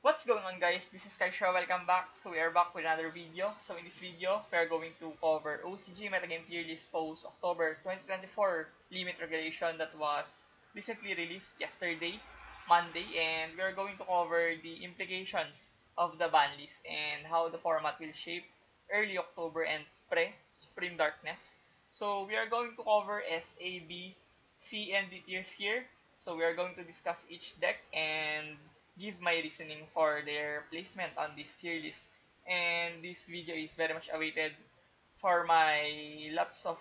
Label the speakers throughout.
Speaker 1: What's going on, guys? This is Kaisha. Welcome back. So we are back with another video. So in this video, we are going to cover OCG Metagame Tier List post October 2024 limit regulation that was recently released yesterday, Monday, and we are going to cover the implications of the ban list and how the format will shape early October and pre-Spring Darkness. So we are going to cover S, A, B, C, and D tiers here. So we are going to discuss each deck and give my reasoning for their placement on this tier list. And this video is very much awaited for my lots of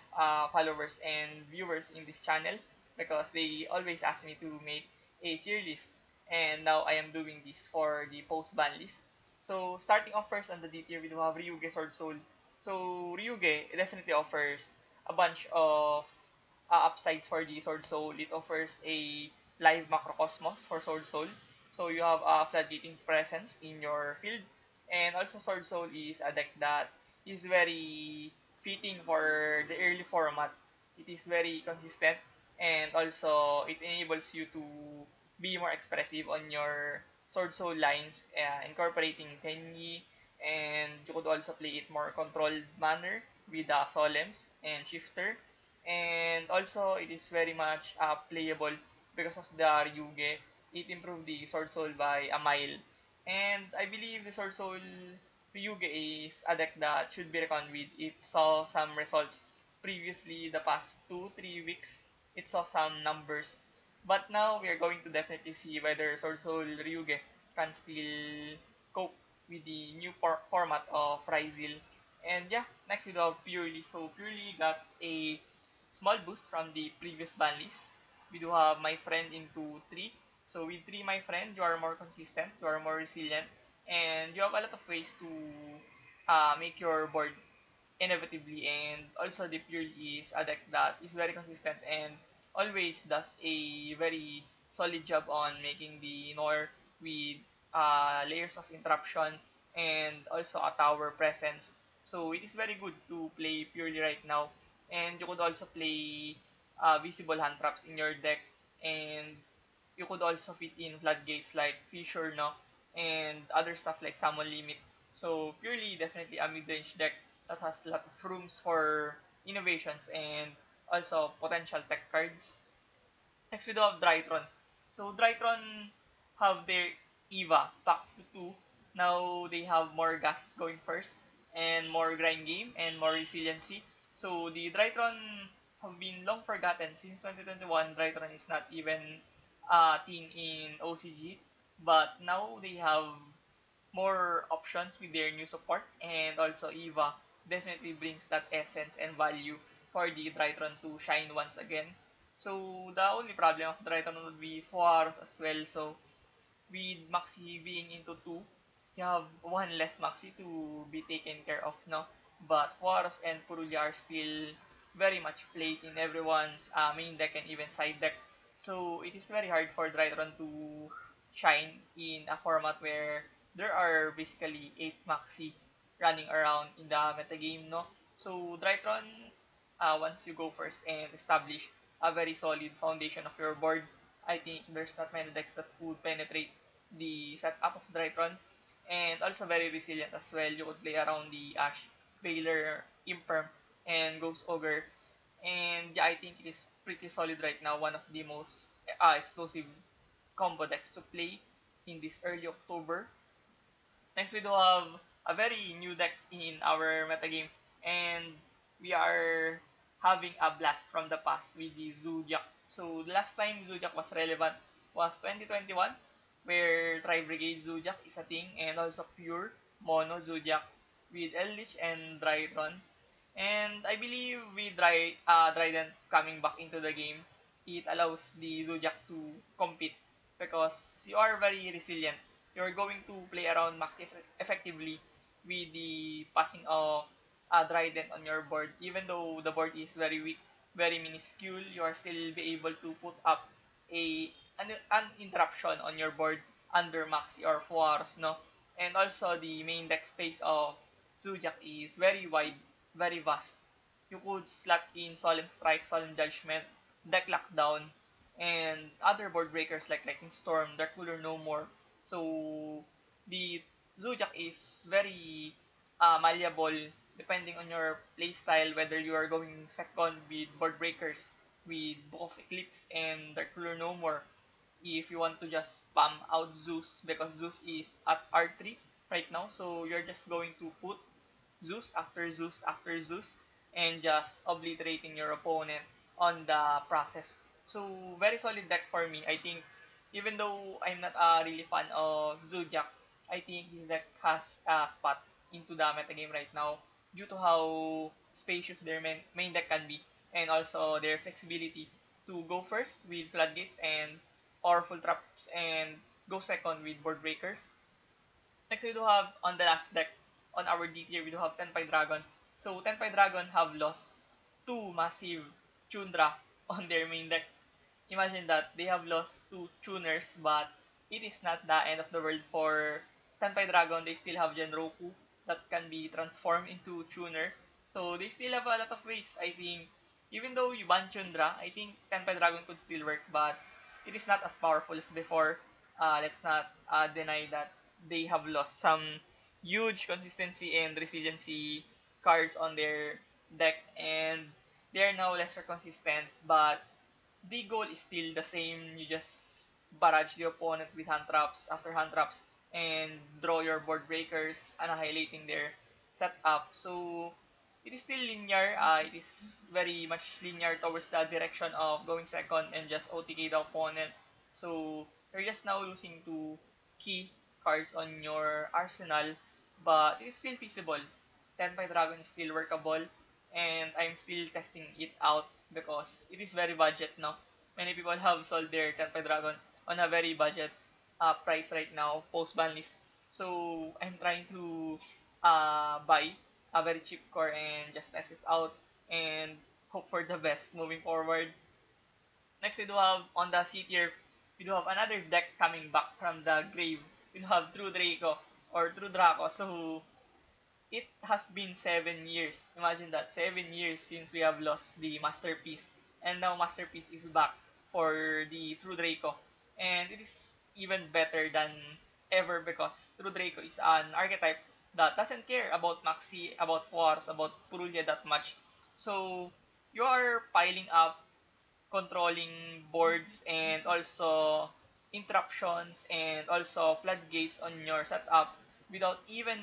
Speaker 1: followers and viewers in this channel because they always ask me to make a tier list. And now I am doing this for the post-ban list. So starting off first on the D tier, we do have Ryuge Sword Soul. So Ryuge definitely offers a bunch of upsides for the Sword Soul. It offers a live Macrocosmos for Sword Soul. So you have a floodgating presence in your field. And also Sword Soul is a deck that is very fitting for the early format. It is very consistent and also it enables you to be more expressive on your Sword Soul lines, incorporating Tenyi, and you could also play it more controlled manner with Solems and Shifter. And also, it is very much playable because of the Ryuge. It improved the Sword Soul by a mile. And I believe the Sword Soul Ryuge is a deck that should be reckoned with. It saw some results previously the past 2-3 weeks. It saw some numbers. But now we are going to definitely see whether Sword Soul Ryuge can still cope with the new format of Ryzil. And yeah, next we have Purely. So Purely got a small boost from the previous ban list. We do have My Friend into 3. So with 3 My Friend, you are more consistent, you are more resilient, and you have a lot of ways to make your board inevitably. And also the Purely is a deck that is very consistent and always does a very solid job on making the Nor with layers of interruption and also a tower presence. So it is very good to play Purely right now. And you could also play visible hand traps in your deck, and you could also fit in floodgates like Fissure, no? And other stuff like Summon Limit. So Purely definitely a mid-range deck that has a lot of rooms for innovations and also potential tech cards. Next we do have Drytron. So Drytron have their EVA back to 2. Now they have more gas going first and more grind game and more resiliency. So the Drytron have been long forgotten since 2021. Drytron is not even a team in OCG, but now they have more options with their new support, and also EVA definitely brings that essence and value for the Drytron to shine once again. So the only problem of Drytron would be Fuaros as well. So with Maxi being into 2, you have one less Maxi to be taken care of, no? But Fuaros and Purulia are still very much played in everyone's main deck and even side deck. So it is very hard for Drytron to shine in a format where there are basically 8 Maxi running around in the metagame, no? So Drytron, once you go first and establish a very solid foundation of your board, I think there's not many decks that would penetrate the setup of Drytron, and also very resilient as well. You could play around the Ash, Baylor, Imperm, and Ghost Ogre. And yeah, I think it is pretty solid right now. One of the most explosive combo decks to play in this early October. Next, we do have a very new deck in our metagame, and we are having a blast from the past with the Zodiac. So, the last time Zodiac was relevant was 2021, where Tri-Brigade Zodiac is a thing, and also pure mono Zodiac with Eldritch and Drytron. And I believe with Dryden coming back into the game, it allows the Zodiac to compete because you are very resilient. You're going to play around max effectively with the passing of Dryden on your board. Even though the board is very weak, very minuscule, you are still be able to put up an interruption on your board under Maxi or Fuaros, no? And also the main deck space of Zodiac is very wide, very vast. You could slot in Solemn Strike, Solemn Judgment, Deck Lockdown, and other board breakers like Lightning Storm, Dark Cooler No More. So the Zodiac is very malleable depending on your playstyle, whether you are going second with Board Breakers, with Book of Eclipse, and Dark Ruler No More. If you want to just spam out Zeus, because Zeus is at R3 right now, so you're just going to put Zeus after Zeus after Zeus and just obliterating your opponent on the process. So, very solid deck for me. I think, even though I'm not a really fan of Zodiac, I think his deck has a spot into the metagame right now due to how spacious their main deck can be, and also their flexibility to go first with Floodgates and powerful traps and go second with Board Breakers. Next, we do have on the last deck on our D tier, we do have Tenpai Dragon. So, Tenpai Dragon have lost two massive Chundra on their main deck. Imagine that they have lost two tuners, but it is not the end of the world for Tenpai Dragon. They still have Genroku that can be transformed into tuner. So, they still have a lot of ways, I think. Even though you ban Chundra, I think Tenpai Dragon could still work, but it is not as powerful as before. Let's not deny that they have lost some huge consistency and resiliency cards on their deck, and they are now lesser consistent, but the goal is still the same. You just barrage the opponent with hand traps after hand traps and draw your board breakers, annihilating their setup. So it is still linear. It is very much linear towards the direction of going second and just OTK the opponent. So you're just now losing to key cards on your arsenal, but it is still feasible. Tenpai Dragon is still workable, and I'm still testing it out because it is very budget now. Many people have sold their Tenpai Dragon on a very budget price right now, post ban list. So I'm trying to buy a very cheap core and just test it out and hope for the best moving forward. Next, we do have on the C tier, we do have another deck coming back from the grave. We do have True Draco or True Draco. So it has been 7 years. Imagine that, 7 years since we have lost the Masterpiece. And now Masterpiece is back for the True Draco. And it is even better than ever because True Draco is an archetype that doesn't care about Maxi, about Wars, about Purulia that much. So, you are piling up controlling boards and also interruptions and also floodgates on your setup without even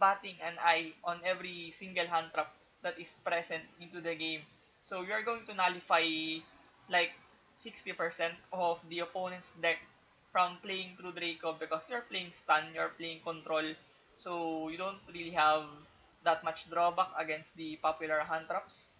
Speaker 1: batting an eye on every single hand trap that is present into the game. So you're going to nullify like 60% of the opponent's deck from playing through Draco because you're playing stun, you're playing control. So you don't really have that much drawback against the popular hand traps.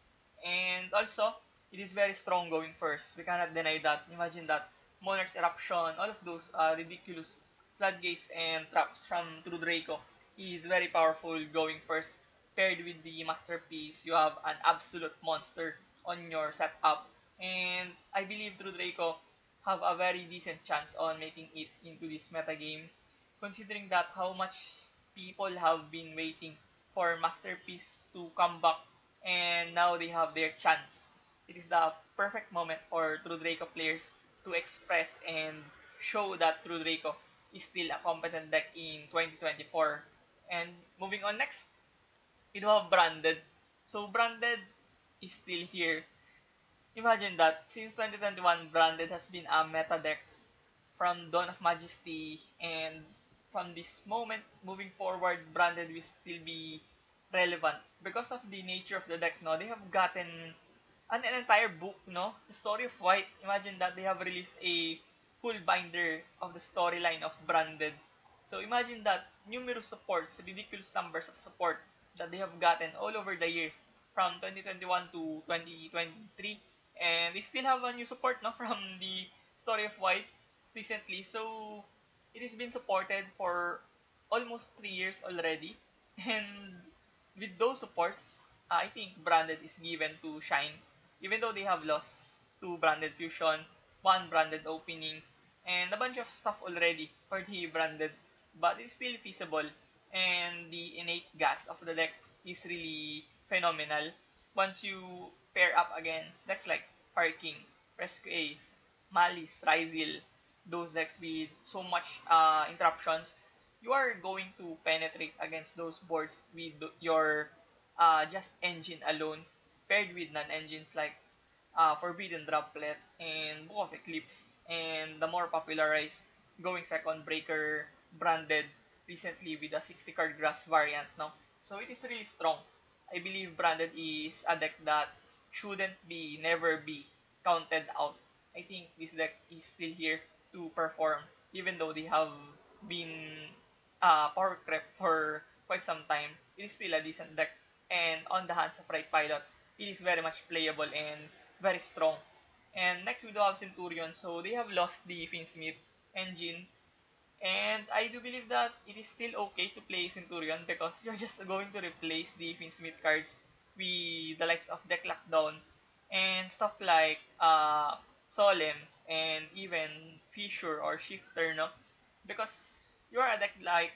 Speaker 1: And also, it is very strong going first. We cannot deny that. Imagine that. Monarch's Eruption, all of those ridiculous floodgates and traps from True Draco is very powerful going first. Paired with the Masterpiece, you have an absolute monster on your setup. And I believe True Draco have a very decent chance on making it into this metagame, considering that how much people have been waiting for Masterpiece to come back, and now they have their chance. It is the perfect moment for True Draco players to express and show that True Draco is still a competent deck in 2024. And moving on next, we do have Branded. So Branded is still here. Imagine that since 2021, Branded has been a meta deck from Dawn of Majesty, and from this moment moving forward, Branded will still be relevant because of the nature of the deck. No, they have gotten an entire book. No, the story of White. Imagine that they have released a full binder of the storyline of Branded. So imagine that numerous supports, ridiculous numbers of support that they have gotten all over the years from 2021 to 2023, and they still have a new support no from the story of White recently. So it has been supported for almost 3 years already, and with those supports, I think Branded is given to shine, even though they have lost two Branded Fusion, one Branded Opening, and a bunch of stuff already for the Branded, but it's still feasible, and the innate gas of the deck is really phenomenal. Once you pair up against decks like Fire King, Rescue Ace, Malice, Ryzil, those decks with so much interruptions, you are going to penetrate against those boards with your just engine alone, paired with non-engines like Forbidden Droplet and Book of Eclipse, and the more popularized Going Second Breaker branded recently with a 60 card grass variant. No, so it is really strong. I believe branded is a deck that shouldn't be never be counted out. I think this deck is still here to perform, even though they have been power creep for quite some time. It is still a decent deck, and on the hands of right pilot, it is very much playable and very strong. And next we do have Centurion. So they have lost the Finsmith engine, and I do believe that it is still okay to play Centurion because you're just going to replace the Finsmith cards with the likes of Deck Lockdown and stuff like Solemns and even Fissure or Shifter, no? Because you're a deck like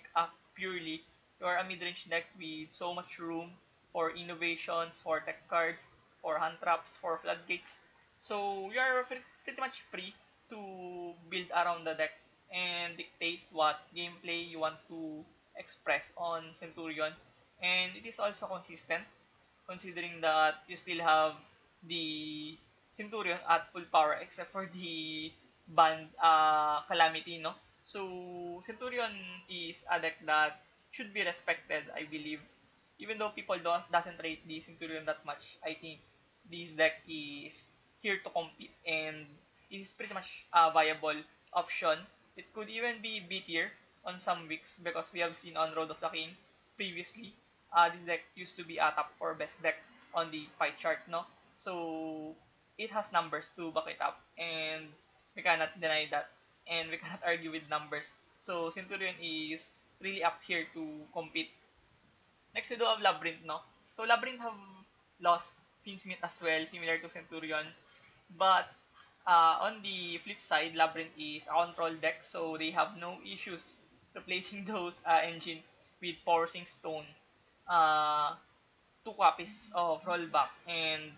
Speaker 1: purely, you're a mid-range deck with so much room for innovations, for tech cards, for hand traps, for floodgates. So you're pretty much free to build around the deck and dictate what gameplay you want to express on Centurion. And it is also consistent considering that you still have the Centurion at full power except for the band Calamity, no? So Centurion is a deck that should be respected, I believe. Even though people doesn't rate the Centurion that much, I think this deck is here to compete and it is pretty much a viable option. It could even be B tier on some weeks because we have seen on Road of the King previously. This deck used to be a top 4 best deck on the pie chart, no? So it has numbers to back it up, and we cannot deny that, and we cannot argue with numbers. So Centurion is really up here to compete. Next, we do have Labyrinth, no? So Labyrinth have lost Finsmith as well, similar to Centurion. But on the flip side, Labyrinth is a control deck, so they have no issues replacing those engine with Forcing Stone, uh, 2 copies of Rollback, and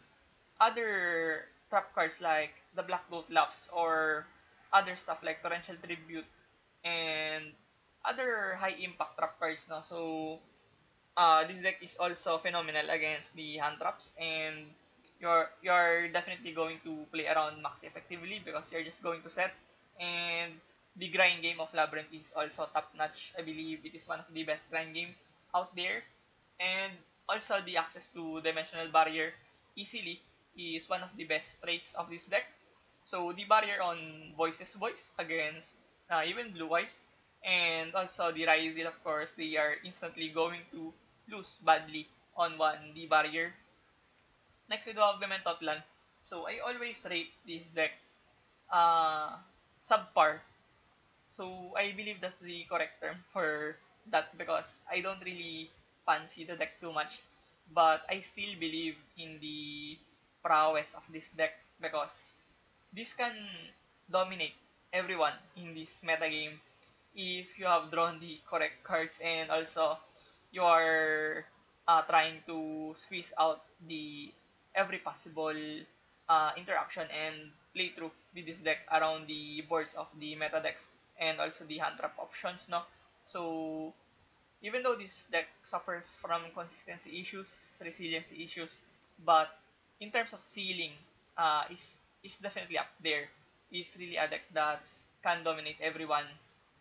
Speaker 1: other trap cards like the Black Goat Laps or other stuff like Torrential Tribute and other high impact trap cards. No? So this deck is also phenomenal against the hand traps, and you're definitely going to play around max effectively because you're just going to set, and the grind game of Labyrinth is also top notch. I believe it is one of the best grind games out there, and also the access to Dimensional Barrier easily is one of the best traits of this deck. So the barrier on Voices Voice against even Blue Eyes, and also the Ryzil, of course, they are instantly going to lose badly on one the barrier. Next we do have Bementotlan. So I always rate this deck uh, subpar. So I believe that's the correct term for that because I don't really fancy the deck too much. But I still believe in the prowess of this deck because this can dominate everyone in this metagame if you have drawn the correct cards and also you are trying to squeeze out the every possible interaction and playthrough with this deck around the boards of the meta decks and also the hand trap options, no? So even though this deck suffers from consistency issues, resiliency issues, but in terms of ceiling, is definitely up there. Is really a deck that can dominate everyone.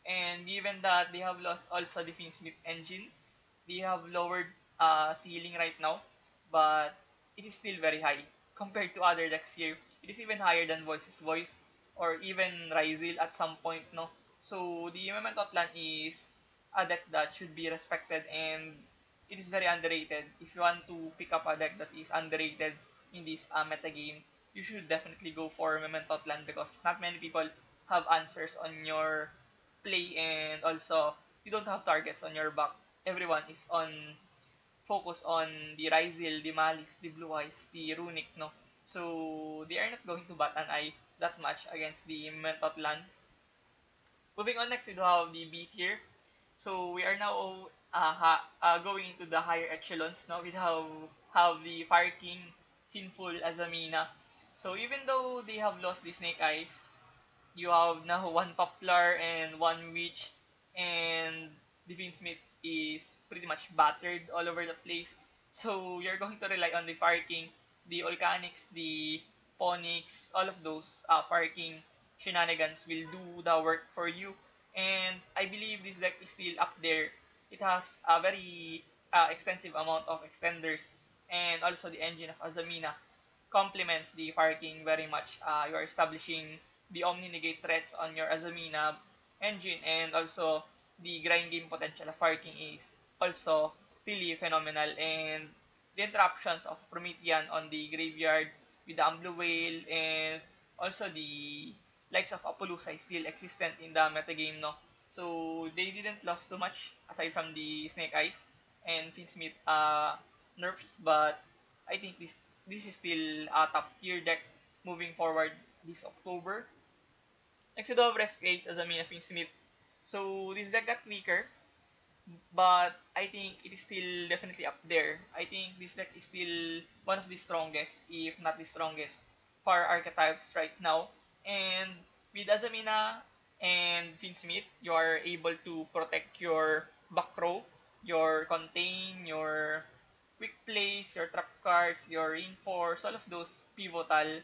Speaker 1: And given that they have lost also the Finsmith engine, they have lowered ceiling right now, but it is still very high compared to other decks here. It is even higher than Voices Voice or even Ryzil at some point, no? So the Memento Clan is a deck that should be respected and it is very underrated. If you want to pick up a deck that is underrated in this meta game, you should definitely go for Memento Clan because not many people have answers on your play and also you don't have targets on your back. Everyone is on focus on the Ryzil, the Malice, the Blue Eyes, the Runic, no? So they are not going to bat an eye that much against the Mentotlan. Moving on next, we do have the B tier. So we are now going into the higher echelons. Now we have the Fire King, Sinful, Azamina. So even though they have lost the Snake Eyes, you have now one Poplar and one Witch, and Devin Smith is pretty much battered all over the place. So you're going to rely on the Fire King, the Volcanics, the Ponyx, all of those Fire King shenanigans will do the work for you. And I believe this deck is still up there. It has a very extensive amount of extenders, and also the engine of Azamina complements the Fire King very much. You are establishing the Omni-Negate threats on your Azamina engine, and also the grind game potential of Fire King is also really phenomenal. And the interruptions of Promethean on the graveyard with the Amblu Whale, and also the likes of Apollousa is still existent in the metagame, no? So they didn't lose too much aside from the Snake Eyes and Finsmith nerfs, but I think this is still a top tier deck moving forward this October. Next to the Rescue Ace as a Mina Finsmith. So this deck got weaker, but I think it is still definitely up there. I think this deck is still one of the strongest, if not the strongest, for archetypes right now. And with Azamina and Finsmith, you are able to protect your back row, your contain, your quick plays, your trap cards, your reinforce, all of those pivotal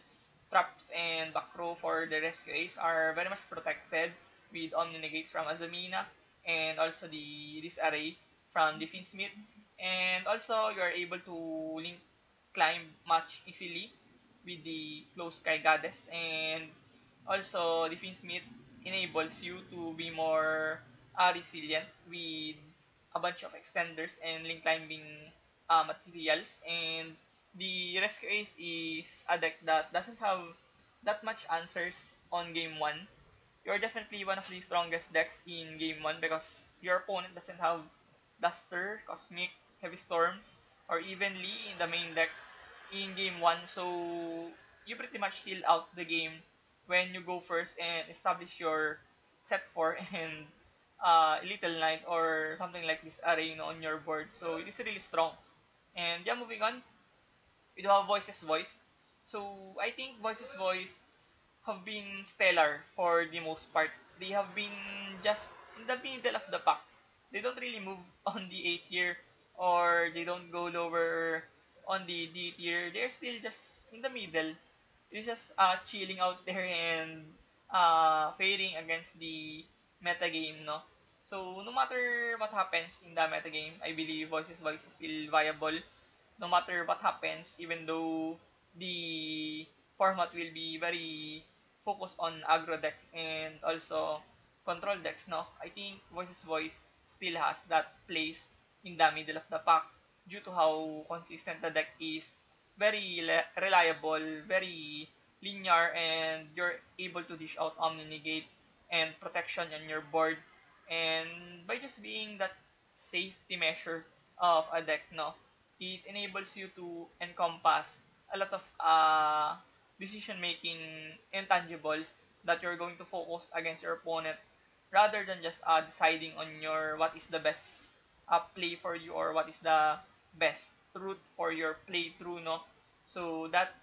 Speaker 1: traps and back row for the rescue ace are very much protected with Omni Negates from Azamina, and also the this array from the Finsmith. And also you are able to link climb much easily with the close sky goddess, and also the Finsmith enables you to be more resilient with a bunch of extenders and link climbing materials. And the rescue ace is a deck that doesn't have that much answers on game 1. You're definitely one of the strongest decks in game 1 because your opponent doesn't have Duster, Cosmic, Heavy Storm, or even Lee in the main deck in game 1. So you pretty much seal out the game when you go first and establish your set 4 and Little Knight or something like this array on your board. So it is really strong. And yeah, moving on, we do have Voices Voice. So I think Voices Voice have been stellar for the most part. They have been just in the middle of the pack. They don't really move on the A tier, or they don't go lower on the D tier. They're still just in the middle. It's just chilling out there and fading against the metagame, no? So no matter what happens in the metagame, I believe Voices Voice is still viable no matter what happens, even though the format will be very focused on aggro decks and also control decks, no? I think Voices Voice still has that place in the middle of the pack due to how consistent the deck is. Very reliable, very linear, and you're able to dish out Omni Negate and protection on your board. And by just being that safety measure of a deck, no, it enables you to encompass a lot of decision-making intangibles that you're going to focus against your opponent rather than just deciding on your what is the best play for you or what is the best route for your playthrough, no? So that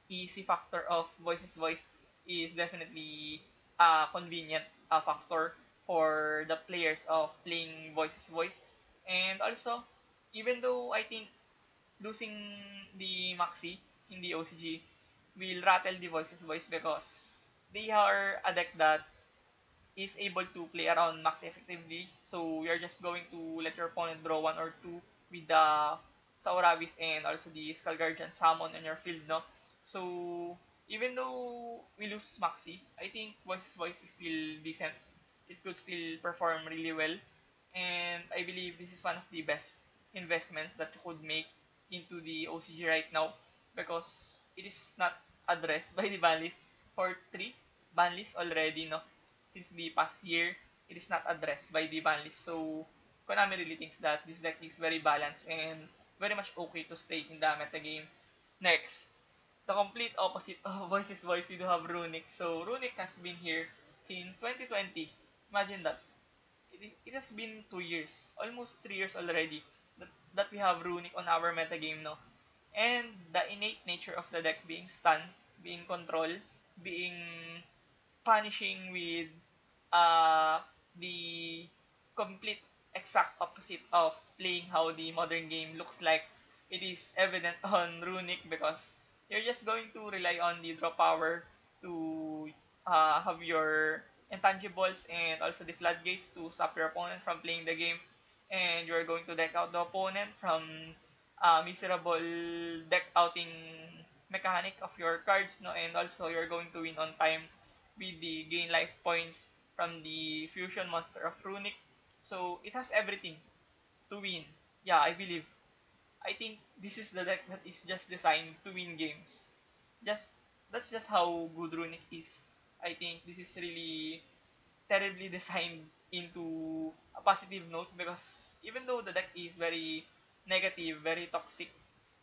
Speaker 1: easy factor of Voices Voice is definitely a convenient factor for the players of playing Voices Voice. And also, even though I think losing the Maxi in the OCG will rattle the Voices Voice because they are a deck that is able to play around Maxi effectively. So you're just going to let your opponent draw one or two with the Saurabis and also the Skull Guardian summon on your field, no? So even though we lose Maxi, I think Voices Voice is still decent. It could still perform really well. And I believe this is one of the best investments that you could make into the OCG right now because it is not addressed by the ban list for 3 ban lists already, no? Since the past year, it is not addressed by the ban list. So, Konami really thinks that this deck is very balanced and very much okay to stay in the metagame. Next, the complete opposite of Voices Voice, we do have Runic. So, Runic has been here since 2020. Imagine that. It has been 2 years, almost 3 years already, that we have Runic on our metagame, no? And the innate nature of the deck being stun, being control, being punishing with uh, the complete exact opposite of playing how the modern game looks like. It is evident on Runic because you're just going to rely on the draw power to have your intangibles and also the floodgates to stop your opponent from playing the game. And you're going to deck out the opponent from miserable deck outing mechanic of your cards, no, and also you're going to win on time with the gain life points from the fusion monster of Runic. So it has everything to win. Yeah, I believe. I think this is the deck that is just designed to win games. Just that's just how good Runic is. I think this is really terribly designed into a positive note because even though the deck is very negative, very toxic,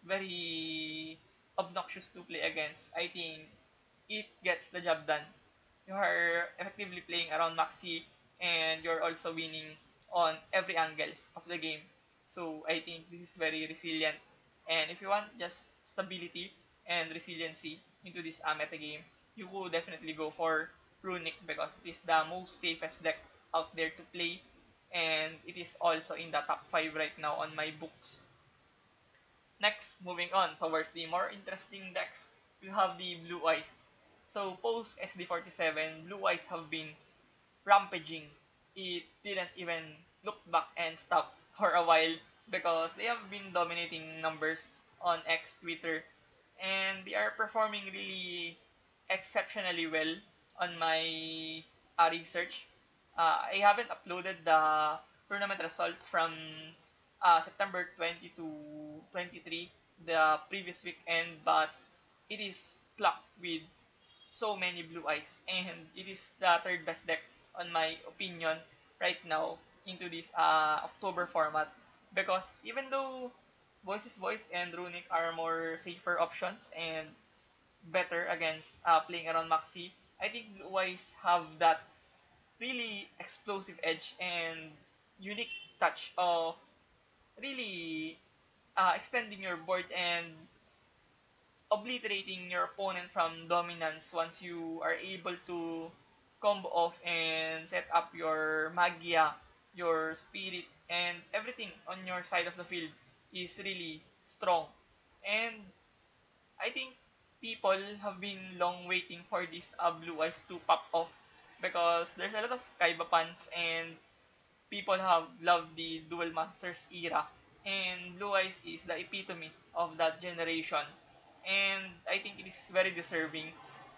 Speaker 1: very obnoxious to play against, I think it gets the job done. You are effectively playing around Maxi and you're also winning on every angles of the game. So I think this is very resilient. And if you want just stability and resiliency into this meta game, you will definitely go for Runic because it is the most safest deck out there to play. And it is also in the top 5 right now on my books. Next, moving on towards the more interesting decks, we have the Blue Eyes. So post SD47, Blue Eyes have been rampaging. It didn't even look back and stop for a while because they have been dominating numbers on X Twitter and they are performing really exceptionally well on my research. I haven't uploaded the tournament results from September 20 to 23, the previous weekend, but it is clocked with so many blue eyes and it is the third best deck on my opinion right now into this October format because even though Voices Voice and Runic are more safer options and better against playing around Maxi, I think Blue Eyes have that really explosive edge and unique touch of really extending your board and obliterating your opponent from dominance once you are able to combo off and set up your magia, your spirit, and everything on your side of the field is really strong. And I think people have been long waiting for this Blue Eyes to pop off because there's a lot of Kaiba fans and people have loved the Duel Monsters era. And Blue Eyes is the epitome of that generation. And I think it is very deserving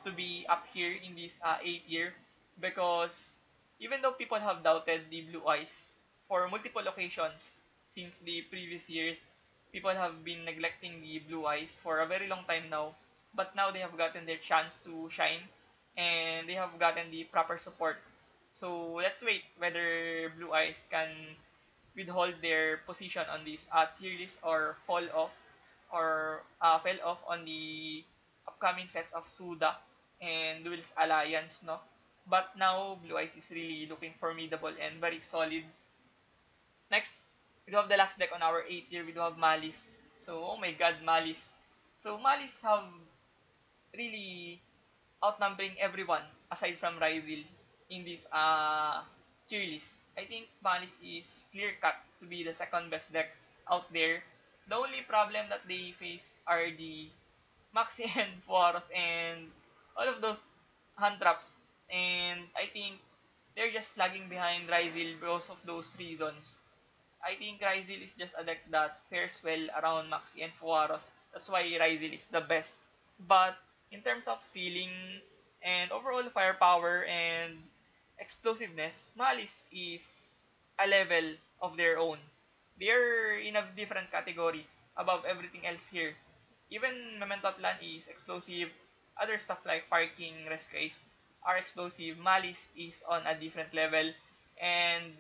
Speaker 1: to be up here in this 8th year because even though people have doubted the Blue Eyes for multiple occasions since the previous years, people have been neglecting the Blue Eyes for a very long time now. But now they have gotten their chance to shine and they have gotten the proper support. So let's wait whether Blue Eyes can withhold their position on this tier list or fall off or fell off on the upcoming sets of Suda and Duel's Alliance, no? But now Blue Eyes is really looking formidable and very solid. Next, we do have the last deck on our 8th tier. We do have Malice. So, oh my god, Malice. So, Malice have really outnumbering everyone aside from Ryzel in this tier list. I think Malice is clear cut to be the second best deck out there. The only problem that they face are the Maxi and Fuaros and all of those hand traps. And I think they're just lagging behind Ryzel because of those reasons. I think Ryzel is just a deck that fares well around Maxi and Fuaros. That's why Ryzel is the best. But in terms of ceiling and overall firepower and explosiveness, Malice is a level of their own. They're in a different category above everything else here. Even Memento Atlan is explosive. Other stuff like Fire King, Rescue Ace are explosive. Malice is on a different level. And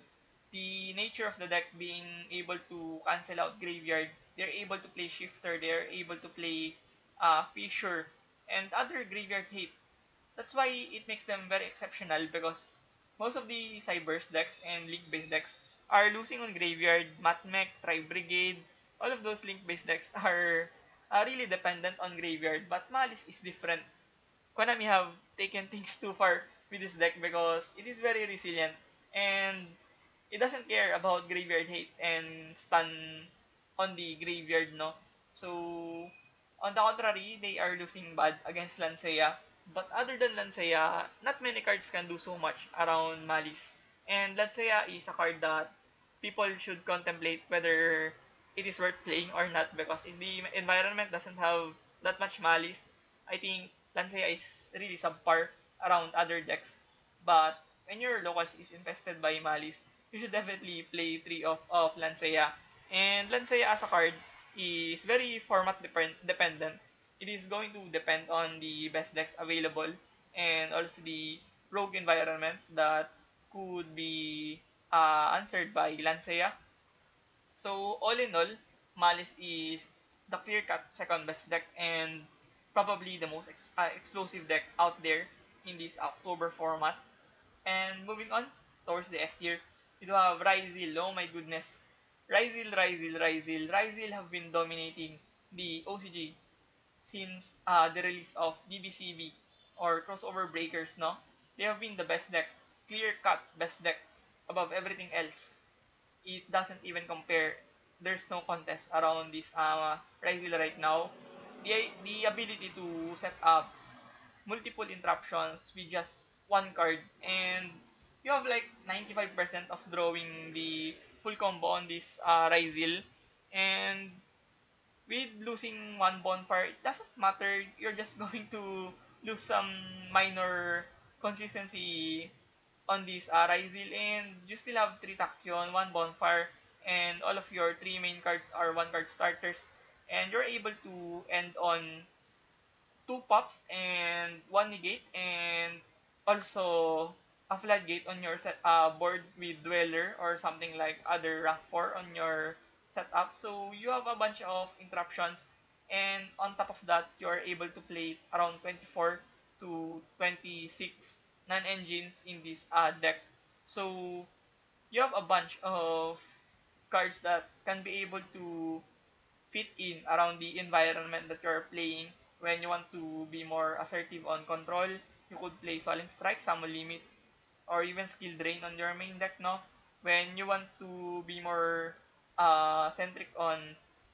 Speaker 1: the nature of the deck being able to cancel out Graveyard, they're able to play Shifter, they're able to play Fissure, and other Graveyard hate. That's why it makes them very exceptional because most of the Cybers decks and Link-based decks are losing on Graveyard, Matmech, Tribe Brigade, all of those Link-based decks are really dependent on Graveyard, but Malice is different. Konami have taken things too far with this deck because it is very resilient and it doesn't care about graveyard hate and stun on the graveyard, no? So, on the contrary, they are losing bad against Lancea. But other than Lancea, not many cards can do so much around Malice. And Lancea is a card that people should contemplate whether it is worth playing or not, because if the environment doesn't have that much Malice, I think Lancea is really subpar around other decks. But when your locals is infested by Malice, you should definitely play 3 of Lancea. And Lancea as a card is very format dependent. It is going to depend on the best decks available and also the rogue environment that could be answered by Lancea. So, all in all, Malice is the clear-cut second best deck and probably the most explosive deck out there in this October format. And moving on towards the S tier, you do have Ryzil. Oh my goodness. Ryzil have been dominating the OCG since the release of DBCB or Crossover Breakers, no? They have been the best deck, clear-cut best deck above everything else. It doesn't even compare. There's no contest around this Ryzil right now. The ability to set up multiple interruptions with just one card, and you have like 95% of drawing the full combo on this Ryzil. And with losing one bonfire, it doesn't matter. You're just going to lose some minor consistency on this Ryzil, and you still have 3 Tachyon, 1 bonfire, and all of your 3 main cards are 1 card starters, and you're able to end on 2 pops and 1 negate, and also a floodgate on your board with dweller or something like other rank 4 on your setup. So you have a bunch of interruptions, and on top of that, you are able to play around 24 to 26 non-engines in this deck. So you have a bunch of cards that can be able to fit in around the environment that you're playing. When you want to be more assertive on control, you could play Solemn Strike, Summon Limit, or even Skill Drain on your main deck, no? When you want to be more centric on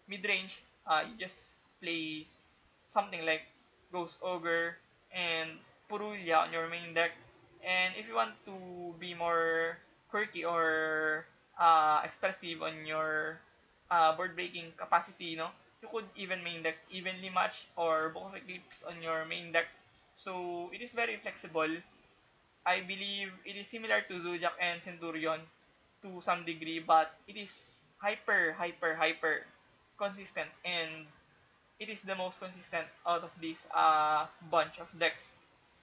Speaker 1: mid-range, you just play something like Ghost Ogre and Purulia on your main deck. And if you want to be more quirky or expressive on your board breaking capacity, no, you could even main deck Evenly Match or Book of Eclipse on your main deck. So it is very flexible. I believe it is similar to Zodiac and Centurion to some degree, but it is hyper consistent, and it is the most consistent out of this bunch of decks.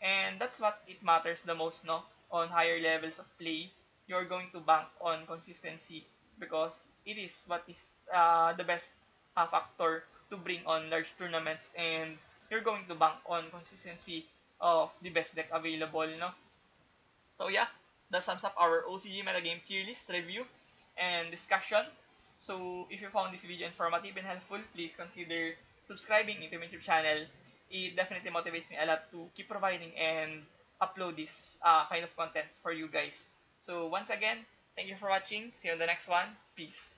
Speaker 1: And that's what it matters the most, no? On higher levels of play, you're going to bank on consistency because it is what is the best factor to bring on large tournaments, and you're going to bank on consistency of the best deck available, no? So yeah, that sums up our OCG metagame tier list review and discussion. So if you found this video informative and helpful, please consider subscribing into my YouTube channel. It definitely motivates me a lot to keep providing and upload this kind of content for you guys. So once again, thank you for watching. See you on the next one. Peace.